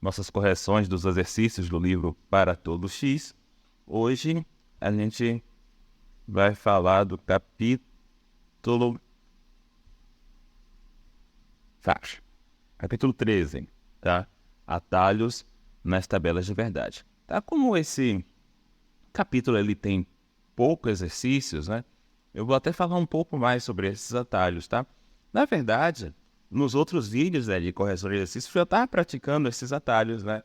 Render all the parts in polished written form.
nossas correções dos exercícios do livro Para Todo X. Hoje a gente vai falar do capítulo capítulo 13, tá? Atalhos nas tabelas de verdade. Tá? Como esse capítulo ele tem poucos exercícios, né? Eu vou até falar um pouco mais sobre esses atalhos, tá? Na verdade, nos outros vídeos, né, de correção de exercícios, eu já estava praticando esses atalhos, né?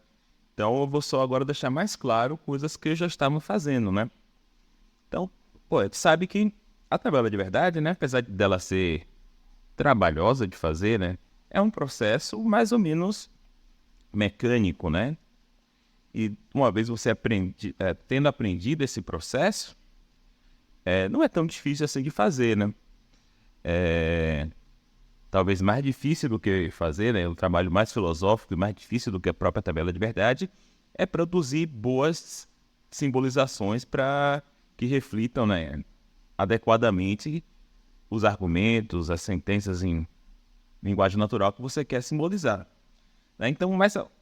Então eu vou só agora deixar mais claro coisas que eu já estava fazendo, né? Então, tu sabe que a tabela de verdade, né, apesar dela ser trabalhosa de fazer, né, é um processo mais ou menos mecânico, né? E uma vez você tendo aprendido esse processo, não é tão difícil assim de fazer, né? Talvez mais difícil do que fazer, né? Um trabalho mais filosófico e mais difícil do que a própria tabela de verdade é produzir boas simbolizações para que reflitam, né, adequadamente os argumentos, as sentenças em linguagem natural que você quer simbolizar. Né? Então,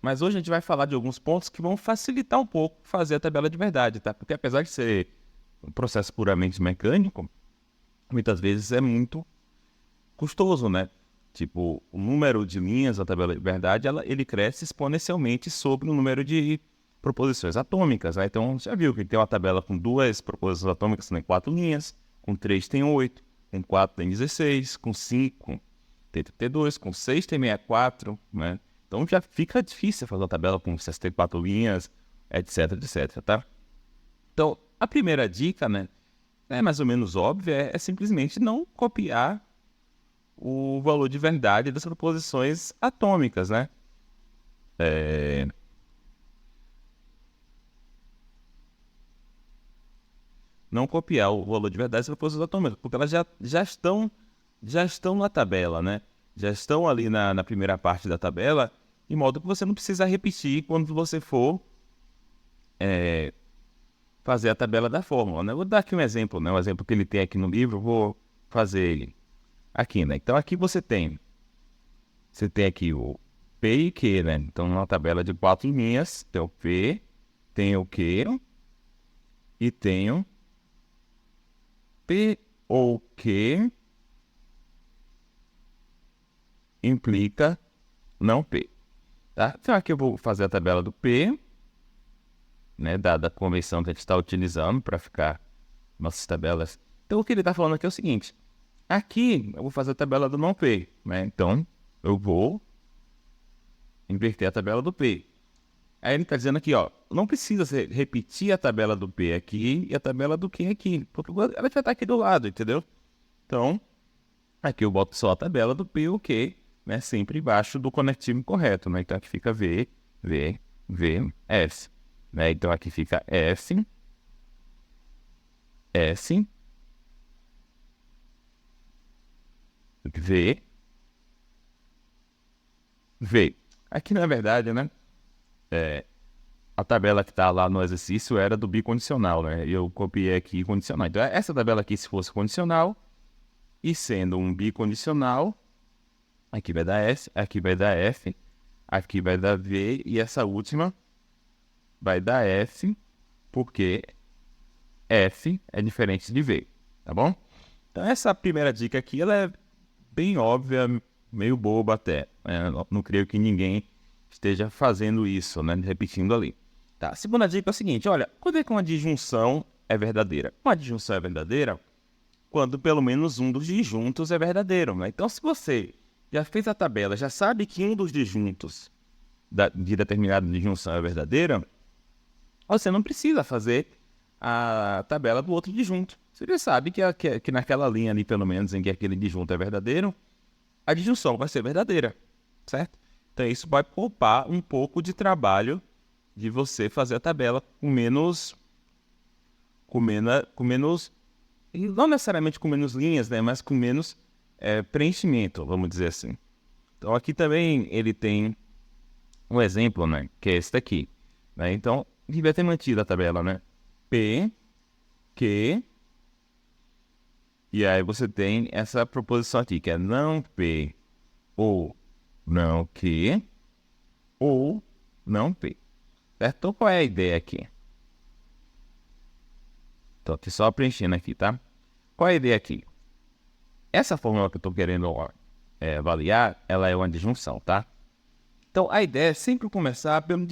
mas hoje a gente vai falar de alguns pontos que vão facilitar um pouco fazer a tabela de verdade, tá? Porque apesar de ser um processo puramente mecânico, muitas vezes é muito custoso, né? Tipo, o número de linhas da tabela de verdade, ele cresce exponencialmente sobre o número de proposições atômicas, né? Então, já viu que tem uma tabela com 2 proposições atômicas, tem 4 linhas, com 3 tem 8, com 4 tem 16, com 5 tem 32, com 6 tem 64, né? Então já fica difícil fazer uma tabela com 64 linhas, etc, etc, tá? Então, a primeira dica, né, é mais ou menos óbvia, é simplesmente não copiar o valor de verdade das proposições atômicas, né? Não copiar o valor de verdade das proposições atômicas, porque elas já estão na tabela, né? Já estão ali na primeira parte da tabela, de modo que você não precisa repetir quando você for fazer a tabela da fórmula, né? Vou dar aqui um exemplo, né? Um exemplo que ele tem aqui no livro, eu vou fazer ele aqui, né? Então aqui você tem aqui o P e Q, né? Então uma tabela de 4 linhas, tem o P, tem o Q e tem o P ou Q implica não P, tá? Então aqui eu vou fazer a tabela do P, né? Da convenção que a gente está utilizando para ficar nossas tabelas. Então o que ele está falando aqui é o seguinte: aqui eu vou fazer a tabela do não P, né? Então eu vou inverter a tabela do P. Aí ele está dizendo aqui, ó, não precisa repetir a tabela do P aqui e a tabela do Q aqui, porque ela já está aqui do lado, entendeu? Então, aqui eu boto só a tabela do P e o Q, né, sempre embaixo do conectivo correto, né? Então aqui fica V, V, V, S, né? Então aqui fica S, S, V, V. Aqui na verdade, né, a tabela que está lá no exercício era do bicondicional, né? E eu copiei aqui condicional. Então essa tabela aqui, se fosse condicional, e sendo um bicondicional, aqui vai dar S, aqui vai dar F, aqui vai dar V, e essa última vai dar F, porque F é diferente de V, tá bom? Então essa primeira dica aqui, ela é bem óbvia, meio boba até, né? Não creio que ninguém esteja fazendo isso, né? Repetindo ali. Tá, a segunda dica é o seguinte, olha, quando é que uma disjunção é verdadeira? Uma disjunção é verdadeira quando pelo menos um dos disjuntos é verdadeiro, né? Então, se você já fez a tabela, já sabe que um dos disjuntos de determinada disjunção é verdadeira, você não precisa fazer a tabela do outro disjunto. Você já sabe que naquela linha ali, pelo menos, em que aquele disjunto é verdadeiro, a disjunção vai ser verdadeira, certo? Então, isso vai poupar um pouco de trabalho de você fazer a tabela com menos, e não necessariamente com menos linhas, né, mas com menos preenchimento, vamos dizer assim. Então aqui também ele tem um exemplo, né, que é esse daqui, né? Então devia ter mantido a tabela, né? P, Q, e aí você tem essa proposição aqui, que é não P ou não Q, ou não P. Certo? Então, qual é a ideia aqui? Estou aqui só preenchendo aqui, tá? Qual é a ideia aqui? Essa fórmula que eu estou querendo avaliar, ela é uma disjunção, tá? Então, a ideia é sempre começar pelo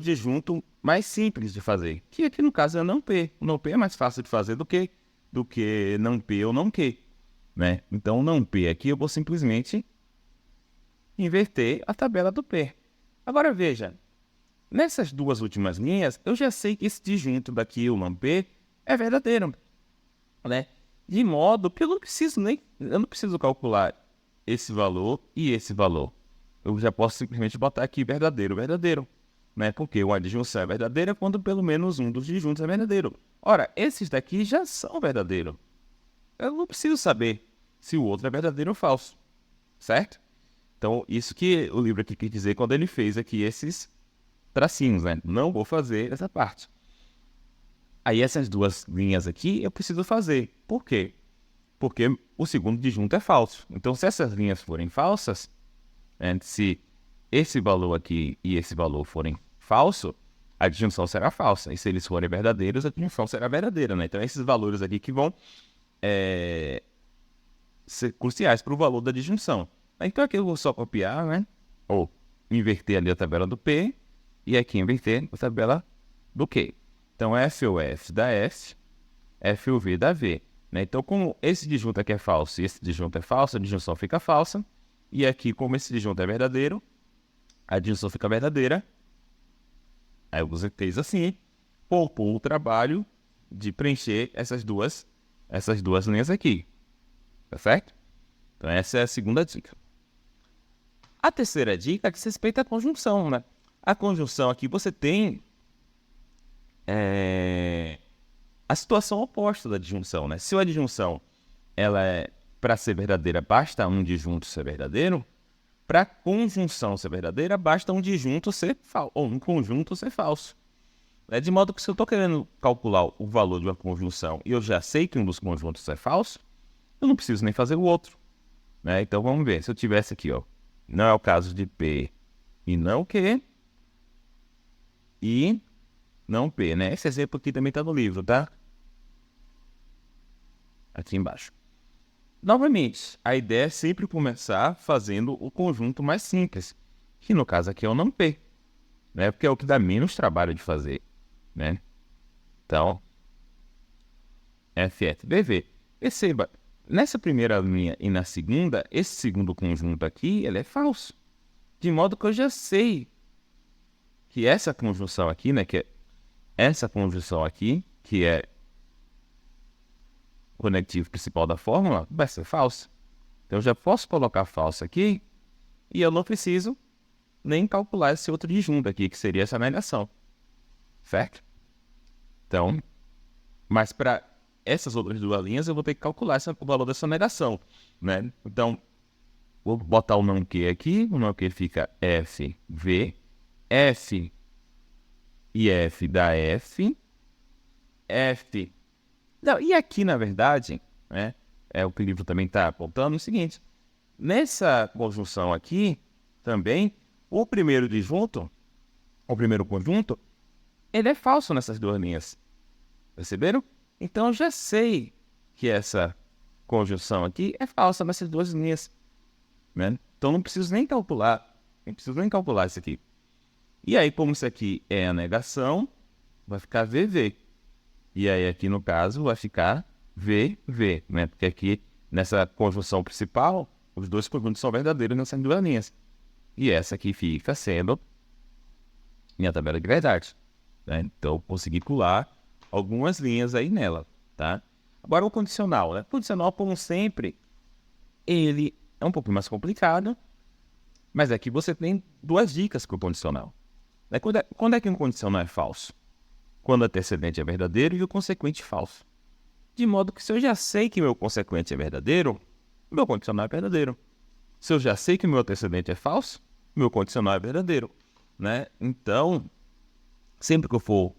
disjunto mais simples de fazer, que aqui no caso é não P. O não P é mais fácil de fazer do que não P ou não Q, né? Então, o não P aqui eu vou simplesmente inverter a tabela do P. Agora, veja, nessas duas últimas linhas, eu já sei que esse disjunto daqui, o não P, é verdadeiro, né? De modo que eu não preciso calcular esse valor e esse valor. Eu já posso simplesmente botar aqui verdadeiro, né? Porque uma disjunção é verdadeira quando pelo menos um dos disjuntos é verdadeiro. Ora, esses daqui já são verdadeiros. Eu não preciso saber se o outro é verdadeiro ou falso, certo? Então, isso que o livro aqui quer dizer quando ele fez aqui esses tracinhos, né? Não vou fazer essa parte. Aí essas duas linhas aqui eu preciso fazer. Por quê? Porque o segundo disjunto é falso. Então, se essas linhas forem falsas, se esse valor aqui e esse valor forem falso, a disjunção será falsa. E se eles forem verdadeiros, a disjunção será verdadeira, né? Então, esses valores aqui que vão ser cruciais para o valor da disjunção. Então, aqui eu vou só copiar, né? Ou inverter ali a tabela do P e aqui inverter a tabela do Q. Então, F ou F dá F, F ou V dá V. Né? Então, como esse disjunto aqui é falso e esse disjunto é falso, a disjunção fica falsa. E aqui, como esse disjunto é verdadeiro, a disjunção fica verdadeira. Aí eu fez assim, poupou o trabalho de preencher essas duas linhas aqui. Tá certo? Então, essa é a segunda dica. A terceira dica diz respeito à conjunção, né? A conjunção aqui você tem a situação oposta da disjunção, né? Se a disjunção ela é para ser verdadeira, basta um disjunto ser verdadeiro. Para a conjunção ser verdadeira, basta um disjunto ser falso, ou um conjunto ser falso. De modo que se eu estou querendo calcular o valor de uma conjunção e eu já sei que um dos conjuntos é falso, eu não preciso nem fazer o outro. Né? Então vamos ver, se eu tivesse aqui, ó, não é o caso de P e não Q, e não P, né? Esse exemplo aqui também está no livro, tá? Aqui embaixo. Novamente, a ideia é sempre começar fazendo o conjunto mais simples, que no caso aqui é o não P, né? Porque é o que dá menos trabalho de fazer, né? Então, FFBV. Perceba, nessa primeira linha e na segunda, esse segundo conjunto aqui, ele é falso. De modo que eu já sei que essa conjunção aqui, né? Que é essa conjunção aqui, que é o conectivo principal da fórmula, vai ser falsa. Então, eu já posso colocar falsa aqui e eu não preciso nem calcular esse outro disjunto aqui, que seria essa negação. Certo? Então, mas para essas outras duas linhas, eu vou ter que calcular o valor dessa negação, né? Então, vou botar o não Q aqui, o não Q fica FV, F e F dá F, F. Não, e aqui, na verdade, né, é o que o livro também está apontando, é o seguinte, nessa conjunção aqui, também, o primeiro conjunto, ele é falso nessas duas linhas. Perceberam? Então, eu já sei que essa conjunção aqui é falsa nessas duas linhas. Né? Então, não preciso nem calcular isso aqui. E aí, como isso aqui é a negação, vai ficar VV. E aí, aqui no caso, vai ficar VV, né? Porque aqui, nessa conjunção principal, os dois conjuntos são verdadeiros nessas duas linhas. E essa aqui fica sendo minha tabela de verdade. Né? Então, eu consegui pular algumas linhas aí nela, tá? Agora, o condicional, né? O condicional, como sempre, ele é um pouco mais complicado, mas aqui você tem duas dicas para o condicional. Né? Quando é que um condicional é falso? Quando o antecedente é verdadeiro e o consequente falso. De modo que se eu já sei que meu consequente é verdadeiro, meu condicional é verdadeiro. Se eu já sei que meu antecedente é falso, meu condicional é verdadeiro. Né? Então, sempre que eu for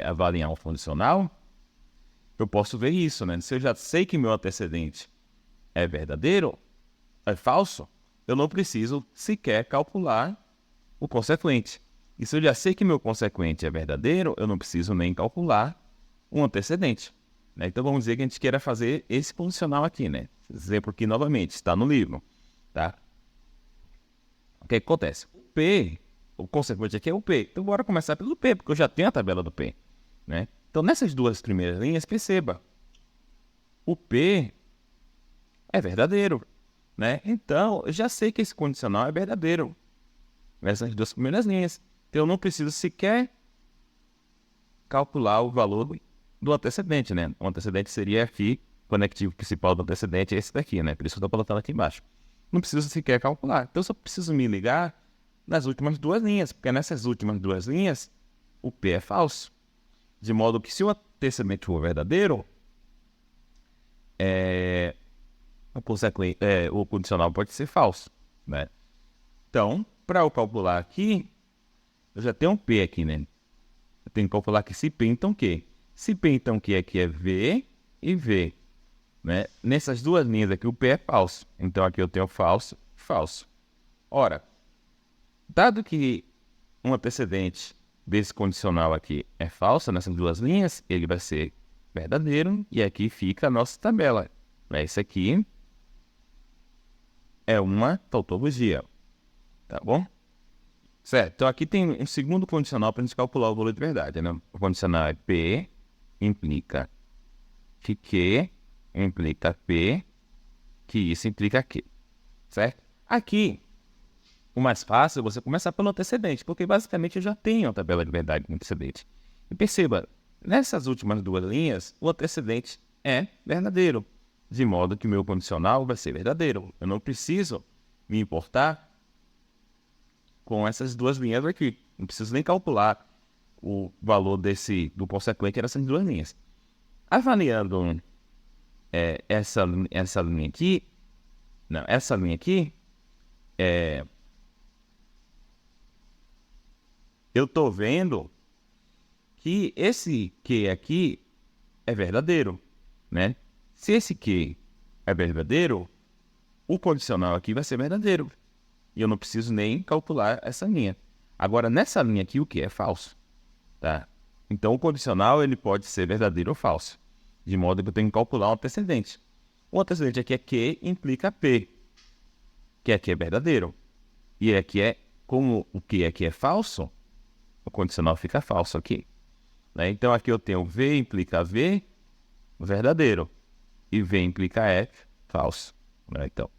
avaliar um condicional, eu posso ver isso. Né? Se eu já sei que meu antecedente é verdadeiro, é falso, eu não preciso sequer calcular o consequente. E se eu já sei que meu consequente é verdadeiro, eu não preciso nem calcular o antecedente, né? Então vamos dizer que a gente queira fazer esse condicional aqui, né? Exemplo aqui novamente, está no livro, tá? O que acontece? O P, o consequente aqui é o P. Então bora começar pelo P, porque eu já tenho a tabela do P, né? Então nessas duas primeiras linhas, perceba, o P é verdadeiro, né? Então eu já sei que esse condicional é verdadeiro nessas duas primeiras linhas. Então eu não preciso sequer calcular o valor do antecedente, né? O antecedente seria aqui, o conectivo principal do antecedente é esse daqui, né? Por isso que eu estou colocando aqui embaixo. Não preciso sequer calcular. Então eu só preciso me ligar nas últimas duas linhas, porque nessas últimas duas linhas o P é falso. De modo que se o antecedente for verdadeiro, o condicional pode ser falso, né? Então, para eu calcular aqui, eu já tenho um P aqui, né? Eu tenho que calcular que se P, então Q. Se P, então Q aqui é V e V, né? Nessas duas linhas aqui, o P é falso. Então, aqui eu tenho falso, falso. Ora, dado que um antecedente desse condicional aqui é falso nessas duas linhas, ele vai ser verdadeiro e aqui fica a nossa tabela. Isso aqui é uma tautologia, tá bom? Certo, então aqui tem um segundo condicional para a gente calcular o valor de verdade, né? O condicional é P implica que Q implica P, que isso implica Q, certo? Aqui, o mais fácil é você começar pelo antecedente, porque basicamente eu já tenho a tabela de verdade do antecedente. E perceba, nessas últimas duas linhas, o antecedente é verdadeiro, de modo que o meu condicional vai ser verdadeiro. Eu não preciso me importar com essas duas linhas aqui. Não preciso nem calcular o valor do consequente dessas duas linhas. Avaliando essa linha aqui, não, essa linha aqui, eu estou vendo que esse Q aqui é verdadeiro, né? Se esse Q é verdadeiro, o condicional aqui vai ser verdadeiro. E eu não preciso nem calcular essa linha. Agora, nessa linha aqui, o que é falso, tá? Então, o condicional ele pode ser verdadeiro ou falso, de modo que eu tenho que calcular o antecedente. O antecedente aqui é Q implica P, que aqui é verdadeiro. E aqui como o que aqui é falso, o condicional fica falso aqui, né? Então, aqui eu tenho V implica V, verdadeiro. E V implica F, falso, né? Então,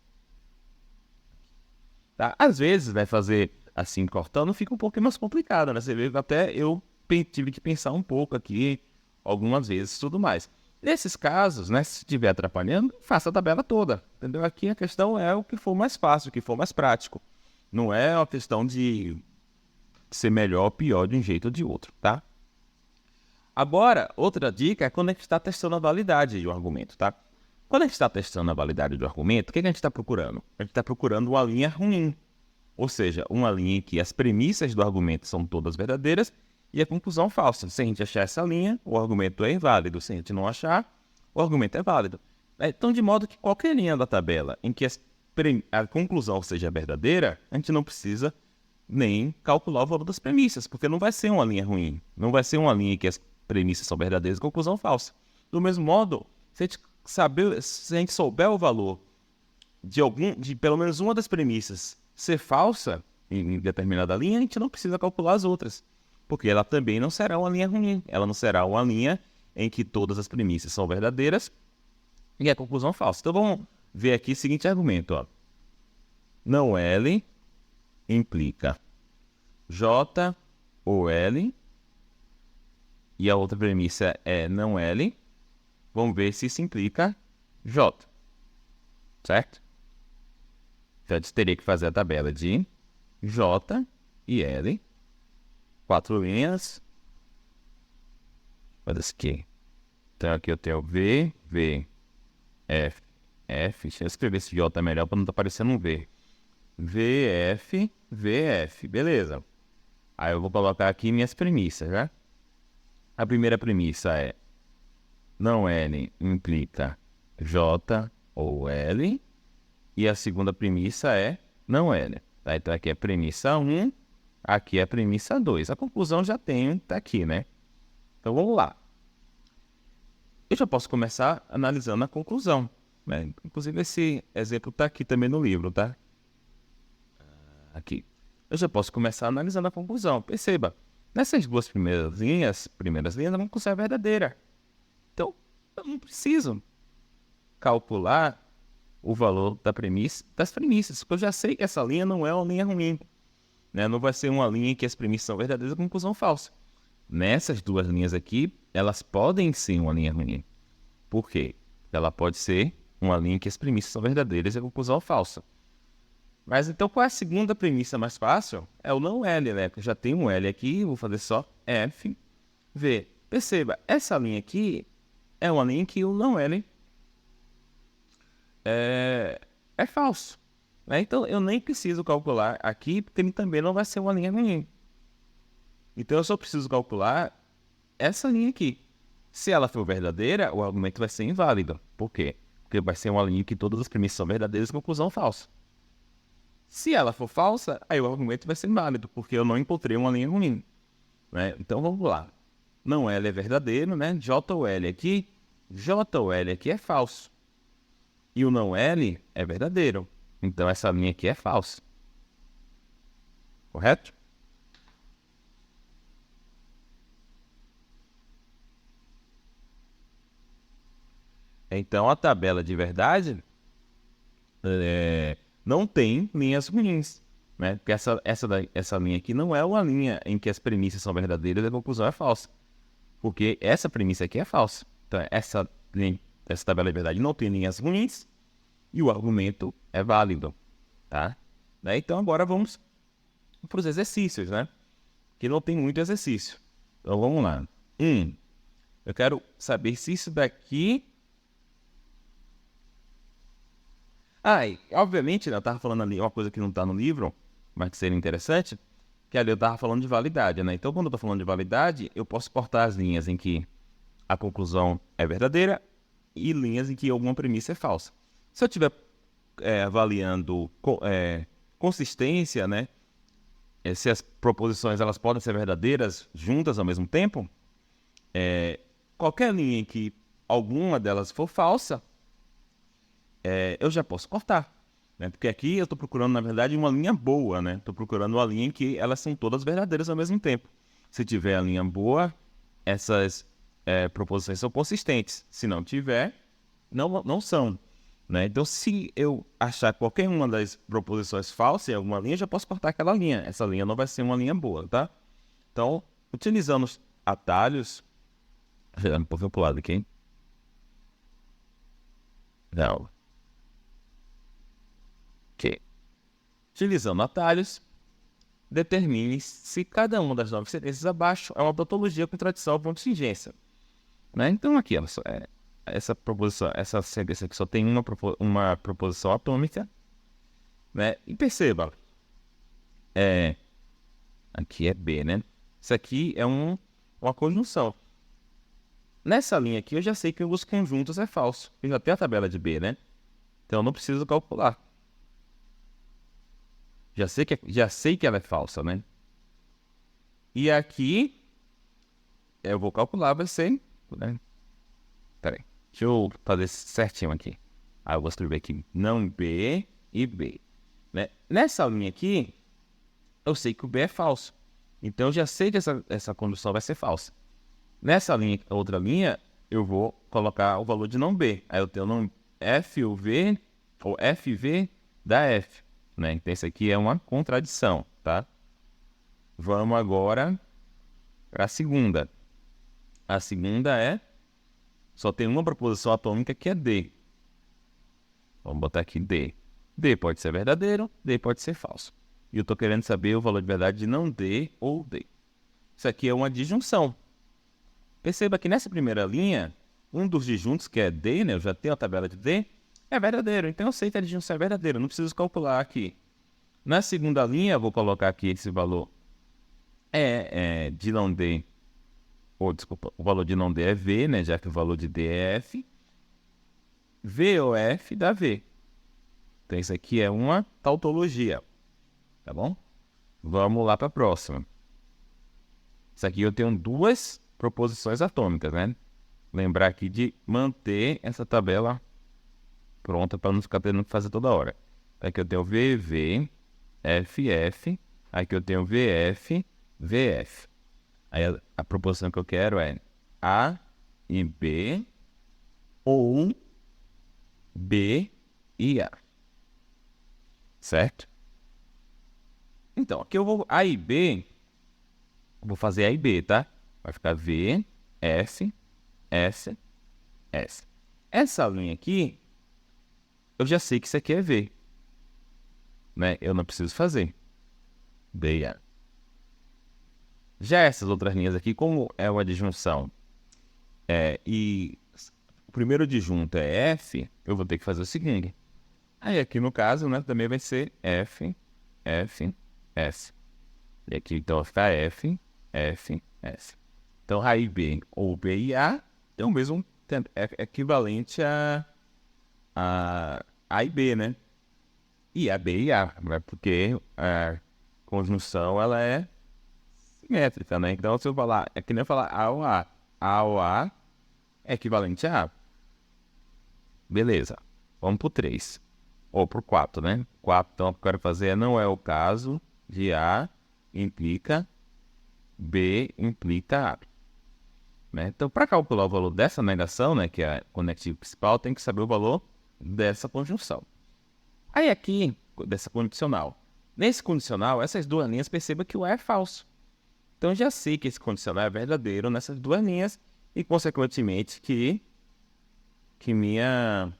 tá? Às vezes, vai fazer assim, cortando, fica um pouquinho mais complicado, né? Você vê que até eu tive que pensar um pouco aqui, algumas vezes e tudo mais. Nesses casos, né, se estiver atrapalhando, faça a tabela toda, entendeu? Aqui a questão é o que for mais fácil, o que for mais prático. Não é uma questão de ser melhor ou pior de um jeito ou de outro, tá? Agora, outra dica é quando a gente está testando a validade do argumento, tá? Quando a gente está testando a validade do argumento, o que a gente está procurando? A gente está procurando uma linha ruim. Ou seja, uma linha em que as premissas do argumento são todas verdadeiras e a conclusão falsa. Se a gente achar essa linha, o argumento é inválido. Se a gente não achar, o argumento é válido. Então, de modo que qualquer linha da tabela em que a conclusão seja verdadeira, a gente não precisa nem calcular o valor das premissas, porque não vai ser uma linha ruim. Não vai ser uma linha em que as premissas são verdadeiras e a conclusão falsa. Do mesmo modo, se a gente souber o valor de pelo menos uma das premissas ser falsa em determinada linha, a gente não precisa calcular as outras, porque ela também não será uma linha ruim. Ela não será uma linha em que todas as premissas são verdadeiras e a conclusão falsa. Então vamos ver aqui o seguinte argumento, ó. Não L implica J ou L, e a outra premissa é não L. Vamos ver se isso implica J, certo? Então, a gente teria que fazer a tabela de J e L. 4 linhas. Olha isso aqui. Então, aqui eu tenho V, V, F, F. Deixa eu escrever esse J melhor para não estar parecendo um V. V, F, V, F. Beleza. Aí eu vou colocar aqui minhas premissas, né? A primeira premissa é não L implica J ou L. E a segunda premissa é não L. Tá? Então aqui é premissa 1 aqui é a premissa 2. A conclusão já tem, tá aqui, né? Então vamos lá. Eu já posso começar analisando a conclusão, né? Inclusive esse exemplo tá aqui também no livro, tá? Aqui. Eu já posso começar analisando a conclusão. Perceba, nessas duas primeiras linhas, a conclusão é verdadeira. Então, eu não preciso calcular o valor das premissas, porque eu já sei que essa linha não é uma linha ruim, né? Não vai ser uma linha em que as premissas são verdadeiras e a conclusão falsa. Nessas duas linhas aqui, elas podem ser uma linha ruim. Por quê? Ela pode ser uma linha em que as premissas são verdadeiras e a conclusão falsa. Mas então qual é a segunda premissa mais fácil? É o não L, né? Eu já tenho um L aqui, vou fazer só F, V. Perceba, essa linha aqui é uma linha em que o não L é falso, né? Então eu nem preciso calcular aqui, porque ele também não vai ser uma linha ruim. Então eu só preciso calcular essa linha aqui. Se ela for verdadeira, o argumento vai ser inválido. Por quê? Porque vai ser uma linha em que todas as premissas são verdadeiras e conclusão falsa. Se ela for falsa, aí o argumento vai ser inválido, porque eu não encontrei uma linha ruim, né? Então vamos lá. Não L é verdadeiro, né? JL aqui é falso. E o não L é verdadeiro. Então essa linha aqui é falsa. Correto? Então a tabela de verdade não tem linhas ruins, né? Porque essa linha aqui não é uma linha em que as premissas são verdadeiras e a conclusão é falsa. Porque essa premissa aqui é falsa. Então essa tabela de verdade não tem linhas ruins e o argumento é válido, tá? Então agora vamos para os exercícios, né? Que não tem muito exercício. Então vamos lá. Eu quero saber se isso daqui... e obviamente, né, eu estava falando ali uma coisa que não está no livro, mas que seria interessante, que ali eu estava falando de validade, né? Então, quando eu estou falando de validade, eu posso cortar as linhas em que a conclusão é verdadeira e linhas em que alguma premissa é falsa. Se eu estiver avaliando consistência, né? Se as proposições elas podem ser verdadeiras juntas ao mesmo tempo, qualquer linha em que alguma delas for falsa, eu já posso cortar, né? Porque aqui eu estou procurando, na verdade, uma linha boa, né? Estou procurando uma linha em que elas são todas verdadeiras ao mesmo tempo. Se tiver a linha boa, essas proposições são consistentes. Se não tiver, não são, né? Então, se eu achar qualquer uma das proposições falsa em alguma linha, eu já posso cortar aquela linha. Essa linha não vai ser uma linha boa, tá? Então, utilizando os atalhos... Um pouquinho pro lado aqui, hein? Não. Ok. Utilizando atalhos, determine se cada uma das 9 sentenças abaixo é uma tautologia, contradição ou contingência, né? Então aqui, essa proposição, essa sentença aqui só tem uma proposição atômica, né? E perceba, aqui é B, né? Isso aqui é uma conjunção. Nessa linha aqui eu já sei que os conjuntos é falso. Eu já tenho a tabela de B, né? Então eu não preciso calcular. Já sei que ela é falsa, né? E aqui eu vou calcular, vai ser, né? Peraí, deixa eu fazer certinho aqui. Aí eu vou escrever aqui não B e B, né? Nessa linha aqui, eu sei que o B é falso. Então eu já sei que essa condição vai ser falsa. Nessa linha, outra linha, eu vou colocar o valor de não B. Aí eu tenho não F ou V, ou FV da F, né? Então isso aqui é uma contradição, tá? Vamos agora para a segunda. A segunda só tem uma proposição atômica que é D. Vamos botar aqui D. D pode ser verdadeiro, D pode ser falso. E eu estou querendo saber o valor de verdade de não D ou D. Isso aqui é uma disjunção. Perceba que nessa primeira linha, um dos disjuntos, que é D, né? Eu já tenho a tabela de D, é verdadeiro. Então eu sei que a disjunção é verdadeira, não preciso calcular aqui. Na segunda linha, eu vou colocar aqui esse valor de não D, desculpa, o valor de não D é V, né? Já que o valor de D é F. V ou F dá V. Então isso aqui é uma tautologia, tá bom? Vamos lá para a próxima. Isso aqui eu tenho duas proposições atômicas, né? Lembrar aqui de manter essa tabela pronta para não ficar tendo que fazer toda hora. Aqui eu tenho VV, FF, aqui eu tenho VF, VF. Aí a proposição que eu quero é A e B ou B e A. Certo? Então, aqui eu vou A e B, vou fazer A e B, tá? Vai ficar V, F, S, S. Essa linha aqui, eu já sei que isso aqui é V, né? Eu não preciso fazer. B e A. Já essas outras linhas aqui, como é uma disjunção, e o primeiro disjunto é F, eu vou ter que fazer o seguinte. Aí aqui no caso, né, também vai ser F, F, S. E aqui então vai ficar F, F, S. Então raiz B ou B e A tem o mesmo, é equivalente a e B, né? E a B e A, né? Porque a conjunção ela é simétrica, né? Então se eu falar, é que nem eu falar A ou A. A ou A é equivalente a A. Beleza. Vamos pro 3. Ou pro 4, né? 4, então, o que eu quero fazer não é o caso de A implica B implica A. Né? Então, para calcular o valor dessa negação, né, que é a conectivo principal, tem que saber o valor dessa conjunção. Aí aqui, dessa condicional. Nesse condicional, essas duas linhas, perceba que o A é falso. Então, já sei que esse condicional é verdadeiro nessas duas linhas e, consequentemente, que minha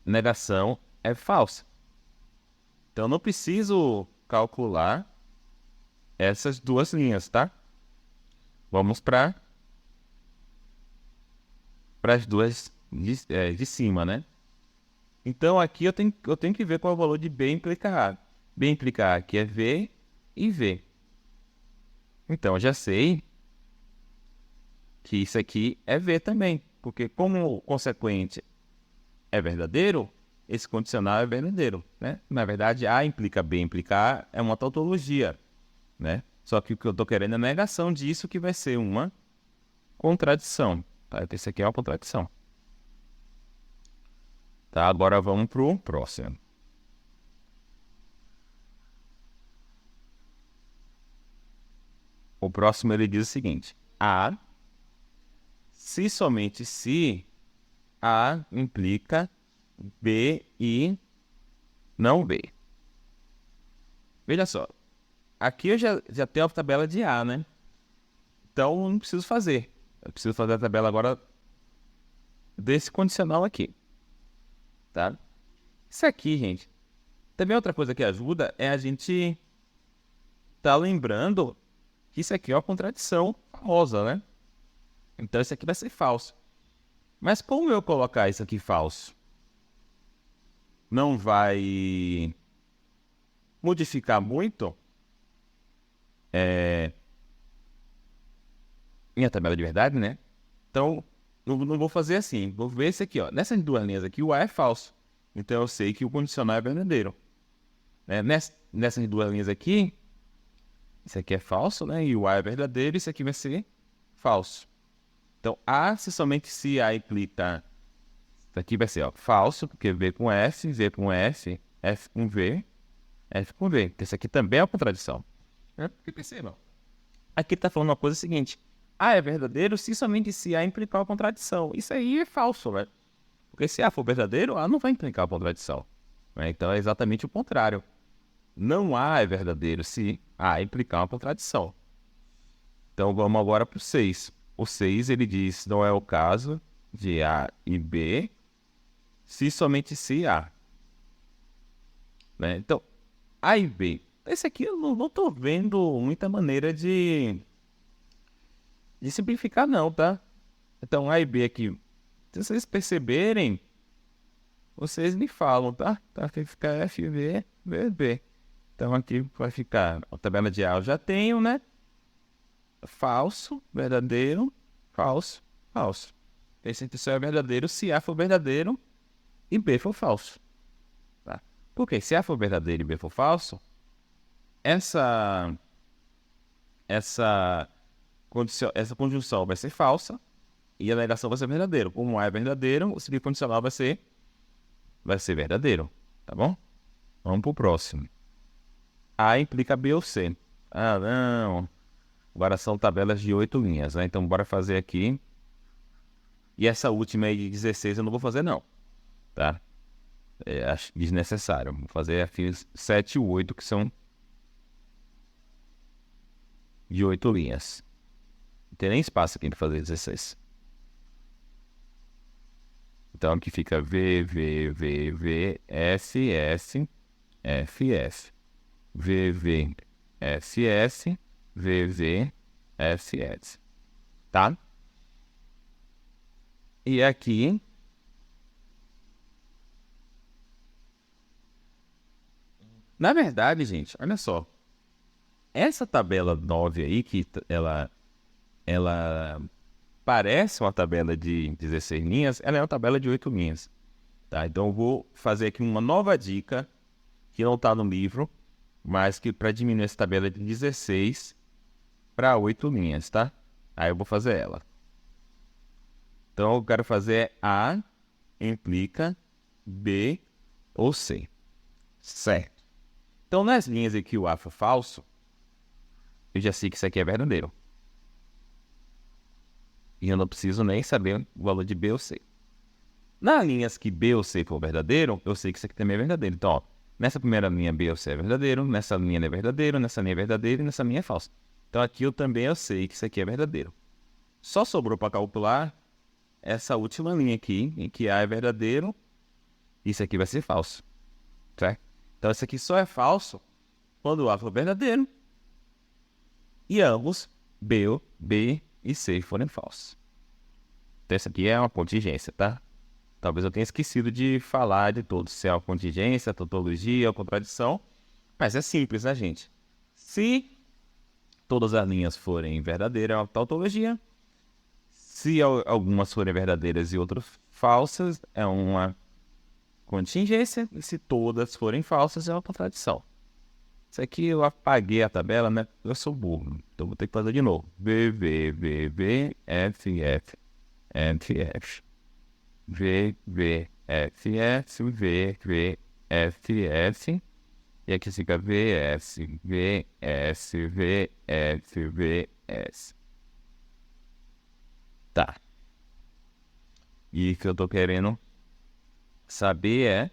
negação é falsa. Então, eu não preciso calcular essas duas linhas, tá? Vamos para as duas de cima, né? Então, aqui eu tenho que ver qual é o valor de B implica A. B implica A aqui é V e V. Então, eu já sei que isso aqui é V também. Porque como o consequente é verdadeiro, esse condicional é verdadeiro, né? Na verdade, A implica B implica A é uma tautologia, né? Só que o que eu estou querendo é a negação disso, que vai ser uma contradição. Tá? Esse aqui é uma contradição. Tá? Agora vamos para o próximo. O próximo ele diz o seguinte: A, se somente se A implica B e não B. Veja só, aqui eu já tenho a tabela de A, né? Então eu não preciso fazer. Eu preciso fazer a tabela agora desse condicional aqui. Tá? Isso aqui, gente. Também outra coisa que ajuda é a gente tá lembrando que isso aqui é uma contradição famosa, né? Então isso aqui vai ser falso. Mas como eu colocar isso aqui falso, não vai modificar muito minha tabela de verdade, né? Então, não vou fazer assim. Vou ver esse aqui, ó. Nessas duas linhas aqui, o A é falso. Então, eu sei que o condicional é verdadeiro. Né? Nessas duas linhas aqui, isso aqui é falso, né? E o A é verdadeiro, isso aqui vai ser falso. Então, A, se somente se A implica... Isso aqui vai ser, ó, falso, porque V com F, V com F, F com V, F com V. Então, isso aqui também é uma contradição. Porque percebam. Aqui está falando uma coisa seguinte. A é verdadeiro se somente se A implicar uma contradição. Isso aí é falso, né? Porque se A for verdadeiro, A não vai implicar uma contradição. Né? Então é exatamente o contrário. Não A é verdadeiro se A implicar uma contradição. Então vamos agora para o 6. O 6 ele diz, não é o caso de A e B, se somente se A. Né? Então, A e B. Esse aqui eu não estou vendo muita maneira de simplificar não, tá? Então, A e B aqui, se vocês perceberem, vocês me falam, tá? Tá, tem que ficar F, V, V, B. Então, aqui vai ficar, a tabela de A eu já tenho, né? Falso, verdadeiro, falso, falso. Esse aqui só é verdadeiro se A for verdadeiro e B for falso. Tá? Porque se A for verdadeiro e B for falso, essa conjunção vai ser falsa e a negação vai ser verdadeira. Como A é verdadeiro, o seguinte condicional vai ser verdadeiro, tá bom? Vamos pro próximo. A implica B ou C. Ah, não. Agora são tabelas de 8 linhas, né? Então, bora fazer aqui. E essa última aí de 16 eu não vou fazer, não. Tá? Acho desnecessário. Vou fazer aqui 7 e 8, que são de 8 linhas. Não tem nem espaço aqui para fazer 16. Então, aqui fica V, V, V, V, S, S, F, F. V, V, S, S, V, V, S, S. Tá? E aqui... Na verdade, gente, olha só. Essa tabela 9 aí, que ela parece uma tabela de 16 linhas, ela é uma tabela de 8 linhas. Tá? Então eu vou fazer aqui uma nova dica, que não está no livro, mas que para diminuir essa tabela de 16 para 8 linhas, tá? Aí eu vou fazer ela. Então eu quero fazer A implica B ou C. Certo. Então nas linhas aqui o A for falso, eu já sei que isso aqui é verdadeiro. E eu não preciso nem saber o valor de B ou C. Nas linhas que B ou C for verdadeiro, eu sei que isso aqui também é verdadeiro. Então, ó, nessa primeira linha B ou C é verdadeiro, nessa linha é verdadeiro, nessa linha é verdadeiro e nessa linha é falso. Então aqui eu também sei que isso aqui é verdadeiro. Só sobrou para calcular essa última linha aqui, em que A é verdadeiro, isso aqui vai ser falso. Certo? Então isso aqui só é falso quando A for verdadeiro e ambos B e C forem falsos. Então essa aqui é uma contingência, tá? Talvez eu tenha esquecido de falar de todos, se é uma contingência, tautologia, contradição, mas é simples, né, gente? Se todas as linhas forem verdadeiras, é uma tautologia. Se algumas forem verdadeiras e outras falsas, é uma contingência. E se todas forem falsas, é uma contradição. Isso aqui eu apaguei a tabela, né? Eu sou burro, então vou ter que fazer de novo. V, V, V, V, F, F, F, F. V, V, F, F, V, V, F, F. E aqui fica V, S, V, S, V, F, V, S. Tá. E o que eu tô querendo saber é...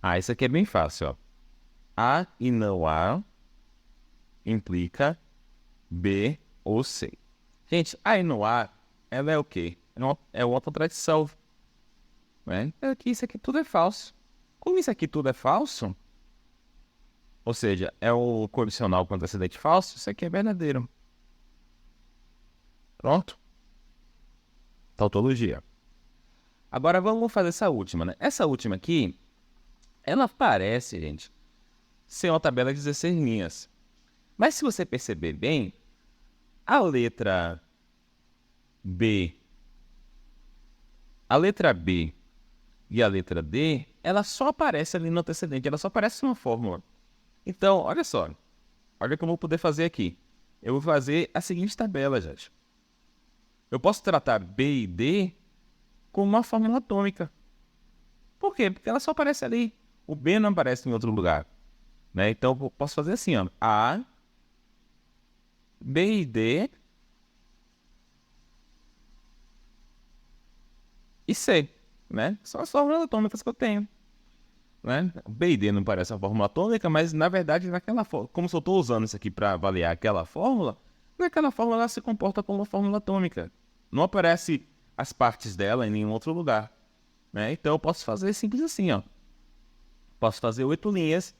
Ah, isso aqui é bem fácil, ó. A e não A implica B ou C. Gente, A e não A, ela é o quê? É uma contradição. Né? Isso aqui tudo é falso. Como isso aqui tudo é falso, ou seja, é o condicional com antecedente falso, isso aqui é verdadeiro. Pronto. Tautologia. Agora vamos fazer essa última, né? Essa última aqui, ela parece, gente, ser uma tabela de 16 linhas. Mas se você perceber bem, a letra B e a letra D, ela só aparece ali no antecedente, ela só aparece uma fórmula. Então, olha só, olha o que eu vou poder fazer aqui. Eu vou fazer a seguinte tabela, gente. Eu posso tratar B e D como uma fórmula atômica. Por quê? Porque ela só aparece ali. O B não aparece em outro lugar. Né? Então, eu posso fazer assim, ó. A, B e D e C. Né? São as fórmulas atômicas que eu tenho. Né? B e D não parece uma fórmula atômica, mas na verdade, naquela como se eu estou usando isso aqui para avaliar aquela fórmula, naquela fórmula ela se comporta como uma fórmula atômica. Não aparece as partes dela em nenhum outro lugar. Né? Então eu posso fazer simples assim, ó. Posso fazer 8 linhas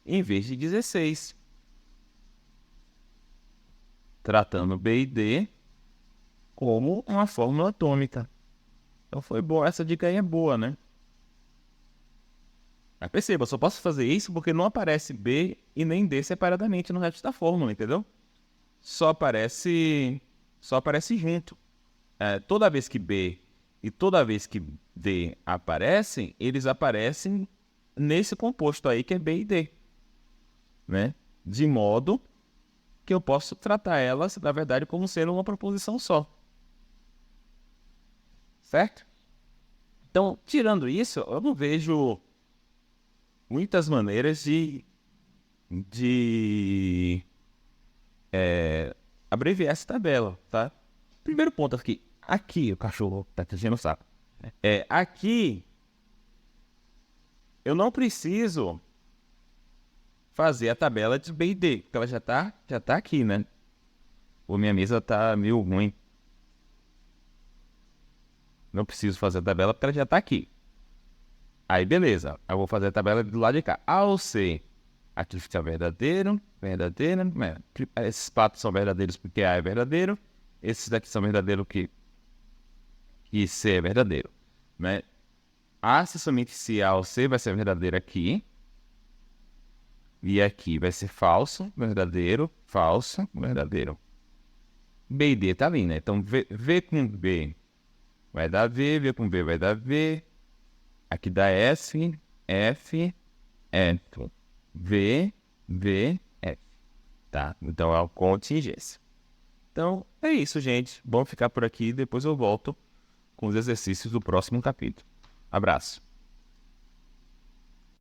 em vez de 16. Tratando B e D como uma fórmula atômica. Então foi bom, essa dica aí é boa, né? Mas perceba, eu só posso fazer isso porque não aparece B e nem D separadamente no resto da fórmula, entendeu? Só aparece junto. Toda vez que B e toda vez que D aparecem, eles aparecem nesse composto aí que é B e D. né? De modo que eu posso tratar elas, na verdade, como sendo uma proposição só. Certo? Então, tirando isso, eu não vejo muitas maneiras de abreviar essa tabela, tá? Primeiro ponto aqui o cachorro tá enchendo o saco. Aqui, eu não preciso fazer a tabela de B e D, porque ela já tá aqui, né? Ou minha mesa tá meio ruim. Não preciso fazer a tabela porque ela já tá aqui. Aí, beleza. Eu vou fazer a tabela do lado de cá. Ao C, aqui fica verdadeiro. Esses patos são verdadeiros porque A é verdadeiro. Esses daqui são verdadeiros que C é verdadeiro, né? A, se somente se A ou C, vai ser verdadeiro aqui. E aqui vai ser falso, verdadeiro, falso, verdadeiro. B e D tá ali, né? Então, V com B vai dar V com B vai dar V. Aqui dá S, F, F. V, F. Tá? Então, é a contingência. Então, é isso, gente. Vamos ficar por aqui. Depois eu volto com os exercícios do próximo capítulo. Abraço.